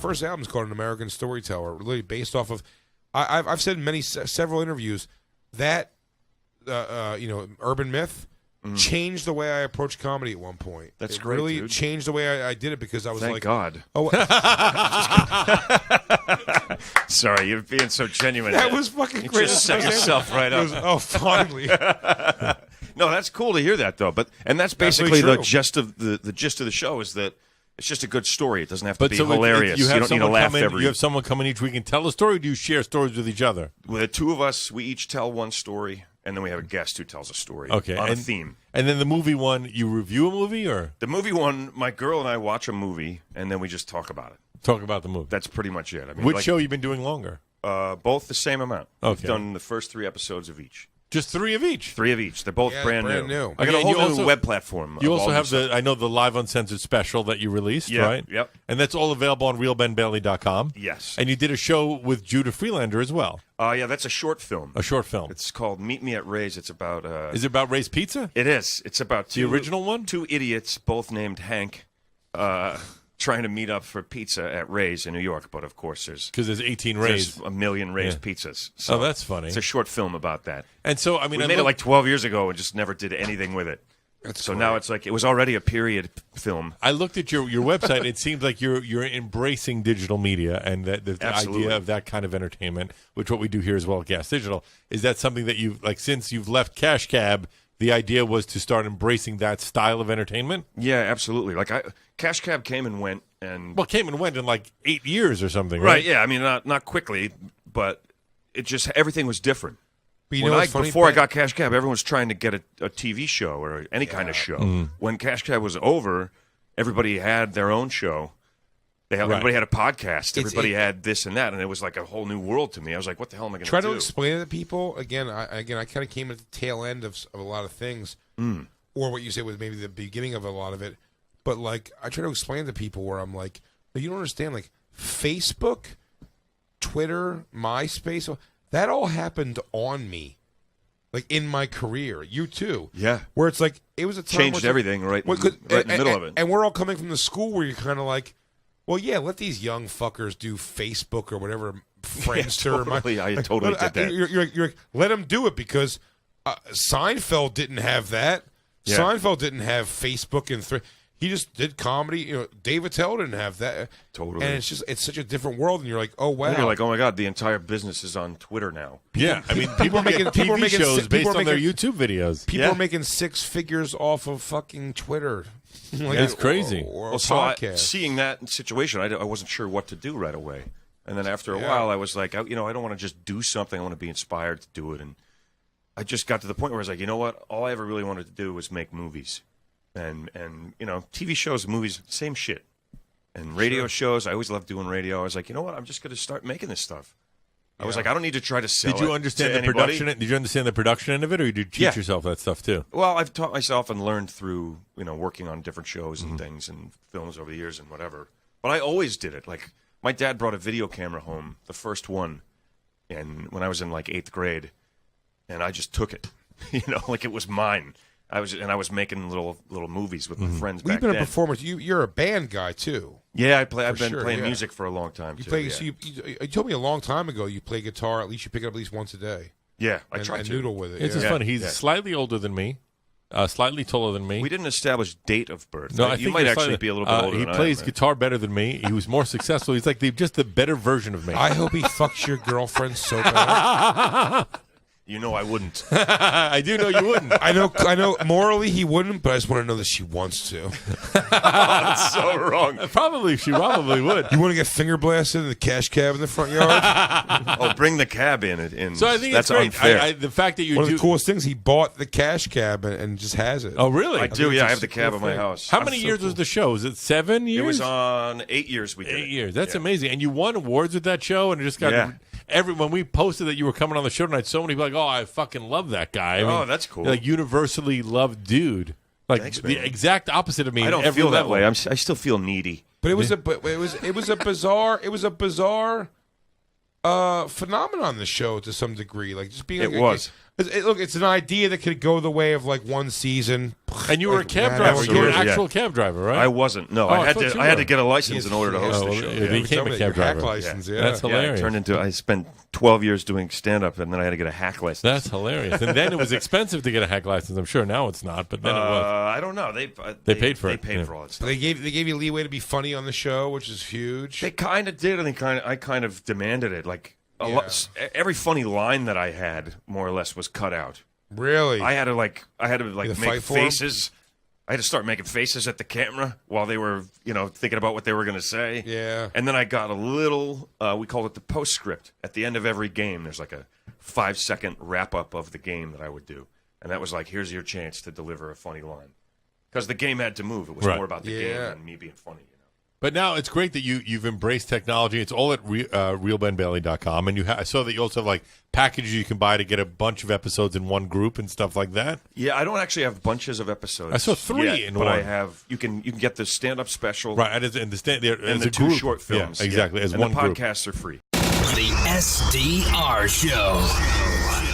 first album is called An American Storyteller, really based off of. I've said in several interviews that urban myth changed the way I approached comedy at one point. That's it great. Really dude. changed the way I did it because I was Thank like, God. oh, Sorry, you're being so genuine. that was fucking You great. just set yourself right up. Finally. No, that's cool to hear that though. And that's basically the gist of the gist of the show is that it's just a good story. It doesn't have to be hilarious. You don't need to laugh You have someone come in each week and tell a story. Or do you share stories with each other? With the two of us, we each tell one story, and then we have a guest who tells a story. Okay, on a theme. And then the movie one, you review a movie, or the movie one, my girl and I watch a movie, and then we just talk about it. Talk about the movie. That's pretty much it. I mean, which show you been doing longer? Both the same amount. Okay. We've done the first 3 episodes of each. Just 3 of each. 3 of each. They're both brand new. I got a whole new web platform. You also have the Live Uncensored special that you released, right? Yep. And that's all available on realbenbailey.com. Yes. And you did a show with Judah Freelander as well. Yeah, that's a short film. A short film. It's called Meet Me at Ray's. It's about... Is it about Ray's Pizza? It is. It's about the original one? 2 idiots, both named Hank, trying to meet up for pizza at Ray's in New York, but of course there's 18 Ray's. There's a million Ray's pizzas. So that's funny. It's a short film about that. And so I mean, we made it like 12 years ago and just never did anything with it. So now it's like it was already a period film. I looked at your website. It seems like you're embracing digital media and that the idea of that kind of entertainment, which what we do here as well at Gas Digital, is that something that you've since you've left Cash Cab. The idea was to start embracing that style of entertainment? Yeah, absolutely. Cash Cab came and went. Came and went in like 8 years or something, right? Yeah, I mean, not quickly, but it just, everything was different. But before I got Cash Cab, everyone was trying to get a TV show or any kind of show. When Cash Cab was over, everybody had their own show. Everybody had a podcast. Everybody had this and that, and it was like a whole new world to me. I was like, "What the hell am I going to do?" Try to explain it to people again. I kind of came at the tail end of a lot of things, or what you said was maybe the beginning of a lot of it. But I try to explain to people where I'm like, you don't understand. Like Facebook, Twitter, MySpace, that all happened on me, like in my career. You too, yeah. Where it's like it was a time changed everything right in the middle of it, and we're all coming from the school where you're kind of like. Well, yeah, let these young fuckers do Facebook or whatever, Friendster. I totally did that. You're let them do it because Seinfeld didn't have that. Yeah. Seinfeld didn't have Facebook and he just did comedy. Dave Attell didn't have that. Totally. And it's such a different world, and you're like, oh wow. And you're like, oh my god, the entire business is on Twitter now. Yeah, I mean, people are making TV shows based on their YouTube videos. People are making 6 figures off of fucking Twitter. That's crazy. Or podcast. Seeing that situation, I wasn't sure what to do right away. And then after a while, I was like, I don't want to just do something. I want to be inspired to do it. And I just got to the point where I was like, you know what? All I ever really wanted to do was make movies. And TV shows, movies, same shit. And radio shows, I always loved doing radio. I was like, you know what? I'm just going to start making this stuff. I was like, I don't need to try to sell it. Did you understand the production? Did you understand the production end of it, or did you teach yourself that stuff too? Well, I've taught myself and learned through working on different shows and things and films over the years and whatever. But I always did it. Like my dad brought a video camera home, the first one, and when I was in like 8th grade, and I just took it, like it was mine. I was making little movies with my friends back then. You've been a performer. You're a band guy too. Yeah, I've been playing music for a long time too. You told me a long time ago you play guitar. At least you pick it up at least once a day. Yeah, I try to noodle with it. It's just funny. He's slightly older than me, slightly taller than me. We didn't establish date of birth. No, I think you might actually be a little bit older. He plays guitar better than me. He was more successful. He's like just the better version of me. I hope he fucks your girlfriend so bad. You know I wouldn't. I do know you wouldn't. I know. Morally he wouldn't, but I just want to know that she wants to. That's so wrong. She probably would. You want to get finger blasted in the Cash Cab in the front yard? Bring the cab in. So I think that's it's great. unfair. The fact that one of the coolest things, he bought the Cash Cab and just has it. Oh, really? I do. Yeah, I have the cab at my house. How many years was the show? Was it 7 years? It was on 8 years. We did 8 years. That's amazing. And you won awards with that show, and it just got. When we posted that you were coming on the show tonight, so many people were like, "Oh, I fucking love that guy." I mean, that's cool. Like universally loved dude. Like Thanks, the exact opposite of me. I don't feel that way. I still feel needy. But it was a bizarre phenomenon. The show to some degree, like just being. Look, it's an idea that could go the way of like one season. And you were a cab man, driver. You were an absolutely, actual cab driver, right? I wasn't. No, Oh, I thought you had were. to get a license in order to host the show. yeah, he became a cab hack driver. license, yeah. That's hilarious. I spent 12 years doing stand-up, and then I had to get a hack license. That's hilarious. And then it was expensive to get a hack license. I'm sure now it's not, but then it was. I don't know. They paid for it. They paid Yeah. for all that stuff. They gave you leeway to be funny on the show, which is huge. They kind of did, and I kind of demanded it. Like every funny line that I had, more or less, was cut out. Really? I had to make fight for 'em? faces. I had to start making faces at the camera while they were, thinking about what they were going to say. Yeah. And then I got a little, we called it the postscript. At the end of every game, there's like a 5-second wrap-up of the game that I would do. And that was like, here's your chance to deliver a funny line. Because the game had to move. It was Right. more about the game than me being funny. But now it's great that you've embraced technology. It's all at realbenbailey.com. And I saw that you also have like packages you can buy to get a bunch of episodes in one group and stuff like that. Yeah, I don't actually have bunches of episodes. I saw 3 yet, in but one. I have. You can get the stand-up special, Right, and and the 2 group. short films. Yeah, exactly, as and one the group. podcasts are free. The SDR Show.